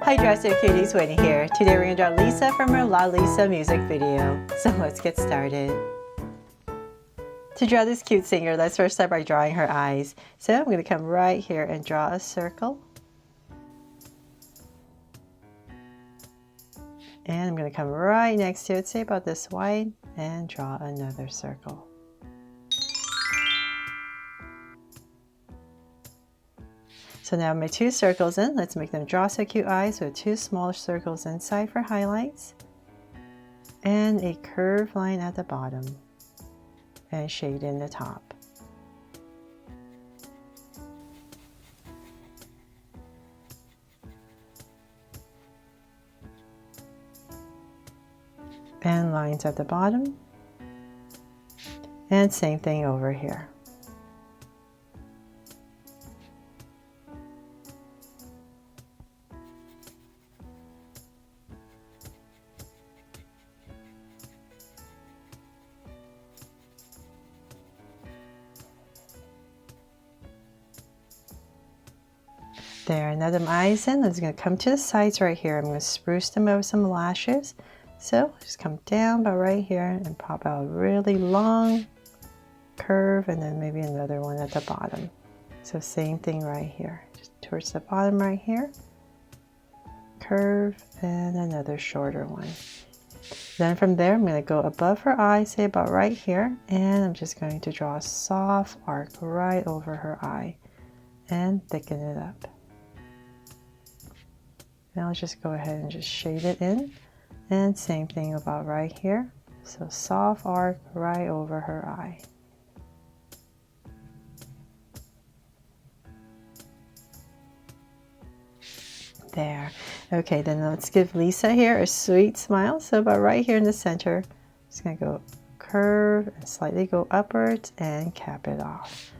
Hi Dresser Cuties, Whitney here. Today we're going to draw Lisa from her LALISA music video. So let's get started. To draw this cute singer, let's first start by drawing her eyes. So I'm going to come right here and draw a circle. And I'm going to come right next to it, say about this wide, and draw another circle. So now my two circles in, let's make them draw so cute eyes with two smaller circles inside for highlights. And a curved line at the bottom. And shade in the top. And lines at the bottom. And same thing over here. There, now that my eyes in, I'm going to come to the sides right here. I'm going to spruce them up with some lashes. So just come down about right here and pop out a really long curve and then maybe another one at the bottom. So same thing right here, just towards the bottom right here. Curve and another shorter one. Then from there, I'm going to go above her eye, say about right here, and I'm just going to draw a soft arc right over her eye and thicken it up. Now let's just go ahead and just shade it in. And same thing about right here. So soft arc right over her eye. There. Okay, then let's give Lisa here a sweet smile. So about right here in the center, just going to go curve and slightly go upwards and cap it off.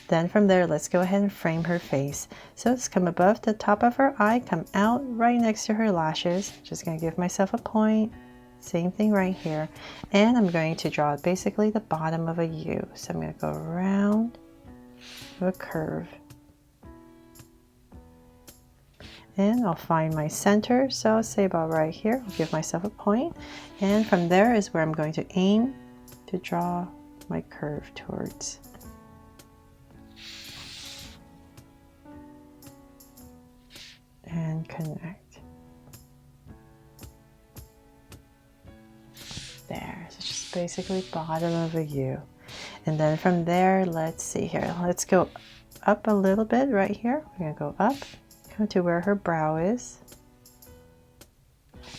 Then from there, let's go ahead and frame her face. So let's come above the top of her eye, come out right next to her lashes. Just going to give myself a point. Same thing right here. And I'm going to draw basically the bottom of a U. So I'm going to go around a curve. And I'll find my center. So I'll say about right here. I'll give myself a point. And from there is where I'm going to aim to draw my curve towards. And connect. There, so it's just basically bottom of a U. And then from there, let's see here. Let's go up a little bit right here. We're gonna go up, come to where her brow is.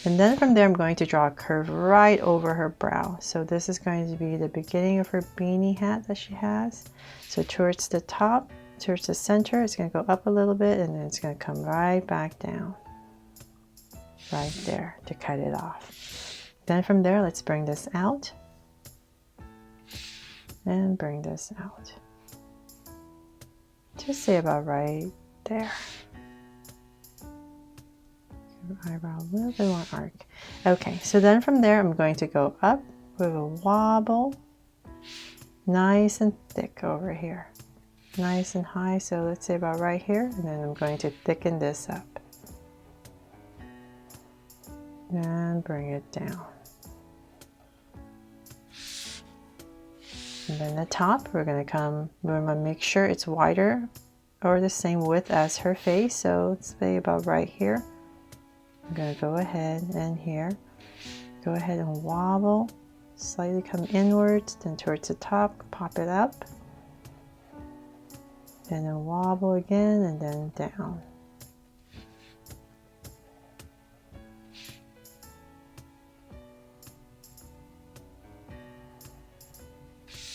And then from there, I'm going to draw a curve right over her brow. So this is going to be the beginning of her beanie hat that she has. So towards the top, towards the center, it's going to go up a little bit and then it's going to come right back down. Right there to cut it off. Then from there, let's bring this out. And bring this out. Just say about right there. Eyebrow a little bit more arc. Okay, so then from there, I'm going to go up with a wobble. Nice and thick over here. Nice and high, so let's say about right here, and then I'm going to thicken this up and bring it down. And then the top, we're going to make sure it's wider or the same width as her face, so let's say about right here. I'm going to go ahead and here, go ahead and wobble, slightly come inwards, then towards the top, pop it up. And then wobble again and then down.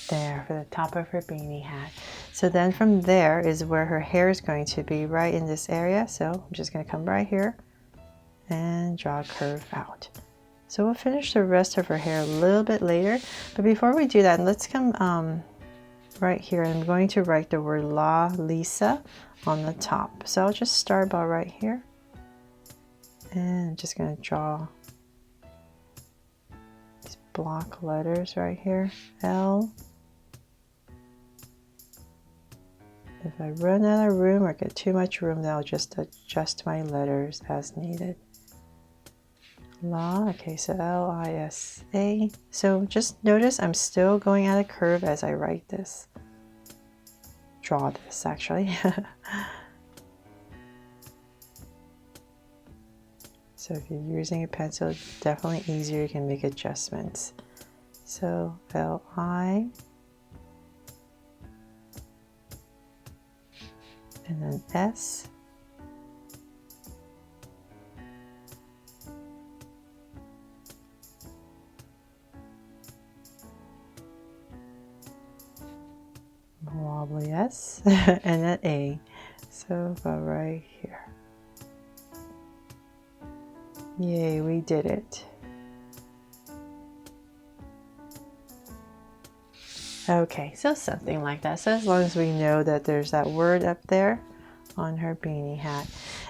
There for the top of her beanie hat. So then from there is where her hair is going to be, right in this area. So I'm just going to come right here and draw a curve out. So we'll finish the rest of her hair a little bit later. But before we do that, let's come right here. I'm going to write the word LALISA on the top. So I'll just start about right here. And I'm just going to draw these block letters right here. L If I run out of room or get too much room, then I'll just adjust my letters as needed. La, okay, so L-I-S-A. So just notice I'm still going at a curve as I write this. Draw this, actually. So if you're using a pencil, it's definitely easier. You can make adjustments. So L-I. And then S. Wobbly S. And then A. So about right here. Yay, we did it. Okay, so something like that. So as long as we know that there's that word up there on her beanie hat.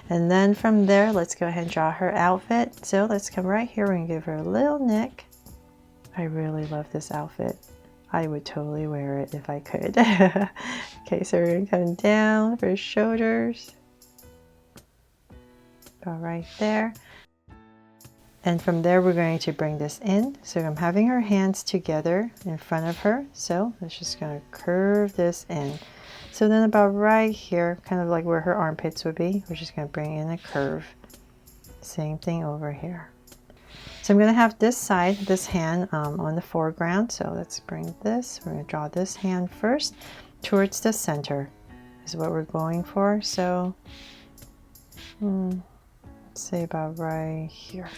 And then from there, let's go ahead and draw her outfit. So let's come right here. We're gonna give her a little neck. I really love this outfit. I would totally wear it if I could. Okay, so we're gonna come down for shoulders. Go right there. And from there, we're going to bring this in. So I'm having her hands together in front of her. So let's just gonna curve this in. So then about right here, kind of like where her armpits would be, we're just gonna bring in a curve. Same thing over here. So I'm gonna have this side, this hand on the foreground. So let's bring this, we're gonna draw this hand first towards the center is what we're going for. So let's say about right here.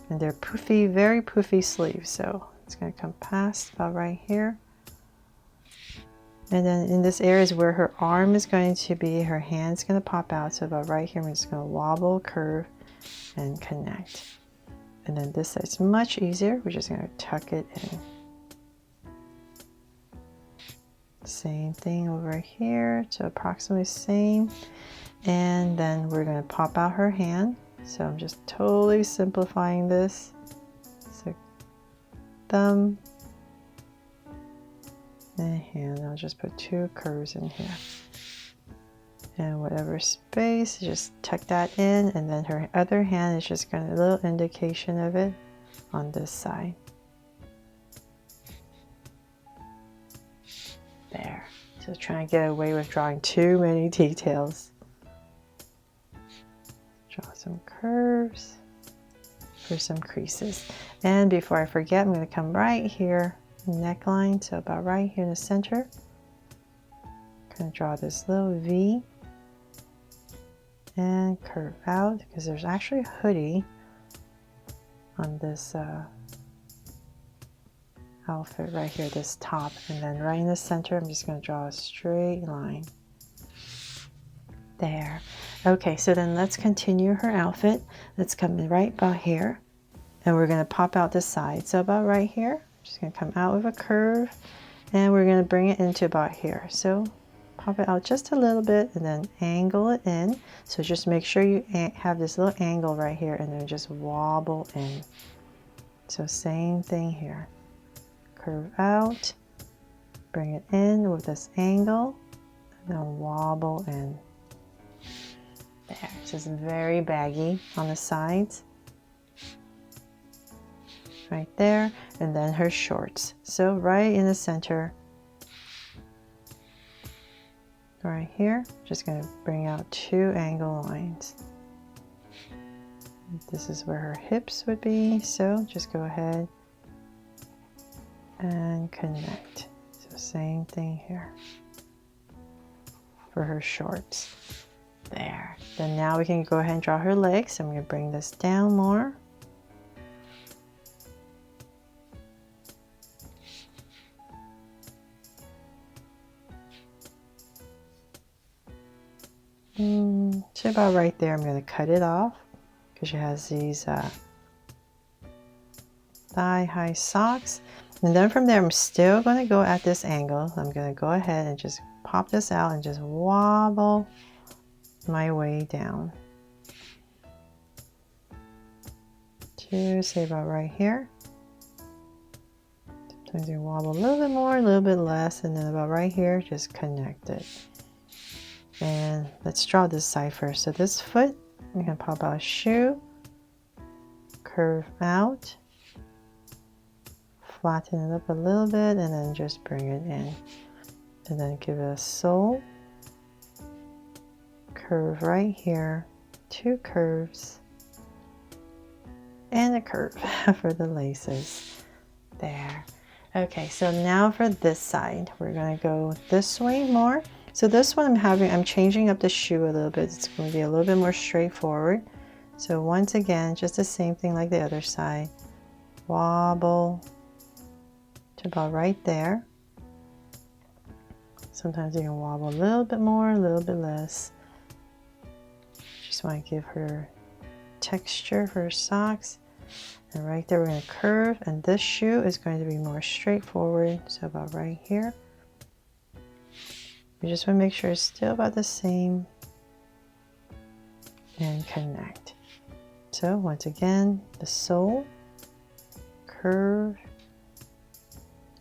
And they're poofy, very poofy sleeves. So it's gonna come past about right here. And then in this area is where her arm is going to be, her hand's gonna pop out. So about right here, we're just gonna wobble, curve, and connect. And then this side's much easier. We're just gonna tuck it in. Same thing over here, so approximately same. And then we're gonna pop out her hand. So I'm just totally simplifying this. So thumb and hand. I'll just put two curves in here. And whatever space, just tuck that in. And then her other hand is just got a little indication of it on this side. There. So trying to get away with drawing too many details. Draw some curves for some creases. And before I forget, I'm going to come right here, neckline, so about right here in the center. Kind of draw this little V and curve out because there's actually a hoodie on this outfit right here, this top. And then right in the center, I'm just going to draw a straight line. There. Okay, so then let's continue her outfit. Let's come in right about here. And we're going to pop out the side. So about right here, just going to come out with a curve. And we're going to bring it into about here. So pop it out just a little bit and then angle it in. So just make sure you have this little angle right here and then just wobble in. So same thing here. Curve out, bring it in with this angle, and then wobble in. There, this is very baggy on the sides. Right there, and then her shorts. So right in the center, right here, just going to bring out two angle lines. This is where her hips would be, so just go ahead and connect. So same thing here for her shorts. There. Then now we can go ahead and draw her legs. I'm going to bring this down more. So about right there, I'm going to cut it off because she has these thigh-high socks. And then from there, I'm still going to go at this angle. I'm going to go ahead and just pop this out and just wobble my way down to say about right here. Sometimes you wobble a little bit more, a little bit less, and then about right here, just connect it. And let's draw this side first. So this foot, I'm going to pop out a shoe, curve out, flatten it up a little bit, and then just bring it in. And then give it a sole, curve right here, 2 curves, and a curve for the laces. There. Okay, so now for this side, we're going to go this way more. So this one I'm changing up the shoe a little bit. It's going to be a little bit more straightforward. So once again, just the same thing like the other side. Wobble to about right there. Sometimes you can wobble a little bit more, a little bit less. Just want to give her texture for her socks. And right there we're going to curve, and this shoe is going to be more straightforward. So about right here. We just want to make sure it's still about the same and connect. So once again, the sole, curve,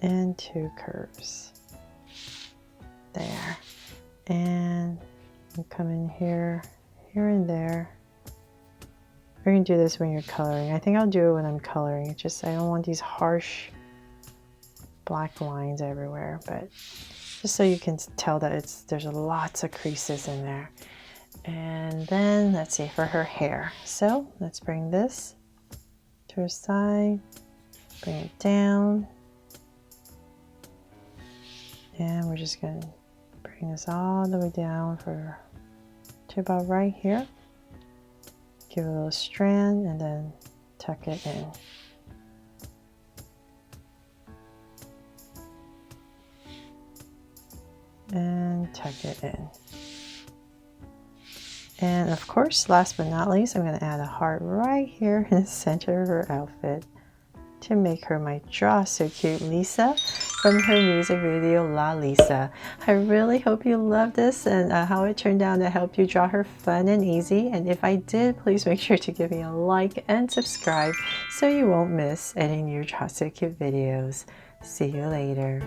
and 2 curves. There. And we'll come in here, here and there. We're going to do this when you're coloring. I think I'll do it when I'm coloring. It's just I don't want these harsh black lines everywhere, but just so you can tell that there's lots of creases in there. And then let's see for her hair. So let's bring this to her side, bring it down, and we're just going to bring this all the way down to about right here. Give it a little strand and then tuck it in. And tuck it in. And of course, last but not least, I'm going to add a heart right here in the center of her outfit to make her my Draw So Cute Lisa from her music video LALISA. I really hope you love this and how it turned out to help you draw her fun and easy. And if I did, please make sure to give me a like and subscribe so you won't miss any new Draw So Cute videos. See you later.